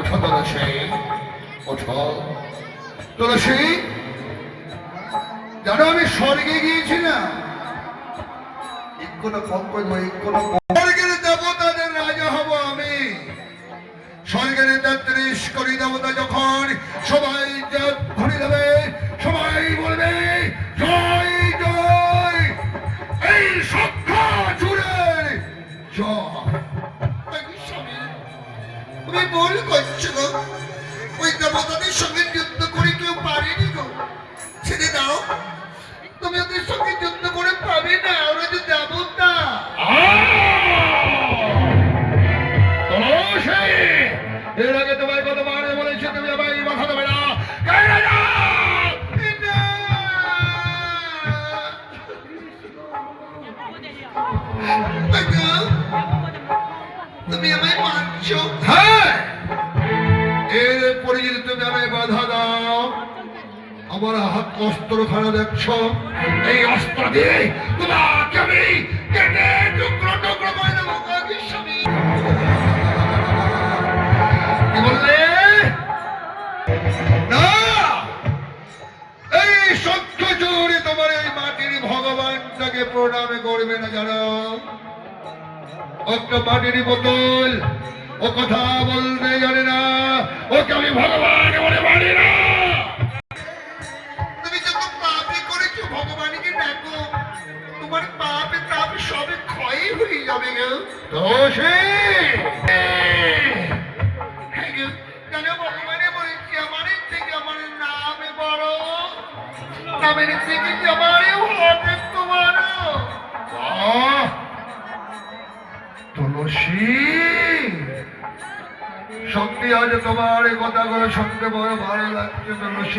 ওঠো তুলসী, ওঠো তুলসী। জানো আমি স্বর্গে গিয়েছি না, স্বর্গের দেবতাদের রাজা হব আমি। স্বর্গের ৩৩ কোটি দেবতা যখন সবাই ধরে দেবে, সবাই বলবে জয় জয়, এই সখ্যা চূড়ের জয়। তুমি ভুল করছো গো, ওই দেবতাদের সঙ্গে যুদ্ধ করে কেউ পারেনি গো। ছেড়ে দাও, তুমি ওদের সঙ্গে যুদ্ধ করে পাবে না, ওরা যে দেবতা। এর আগে তোমায় কতবার বলেছি তুমি আমায় মাথা দেবে না। তুমি আমায় মারছো? হ্যাঁ, এরপরে যদি তুমি আমায় বাধা দাও, আমার হাত অস্ত্রখানা দেখছো, এই অস্ত্র দিয়ে তোমাকে আমি কেটে টুকরো টুকরো করে দেবো। কি বললে? না, এই সত্য জোরে তোমার এই মাটির ভগবানটাকে প্রণামে করবে না। জানো, একটা মাটির বোতল, ও কথা বলতে জানে না, ওকে আমি ভগবান বলে মানি না। তুমি যত পাপে করেছো ভগবানকে ডাকো, তোমার পাপে তাপে সবে ক্ষয় হয়ে যাবে গো। দোষে জানো, ভগবানে বলেছি আমাদের থেকে আমার নামে বড়, নামের থেকে আমারও হবে তোমার। তুলসী, সত্যি আজ তোমার এই কথাগুলো শুনতে বড় ভালো লাগছে তুলসী।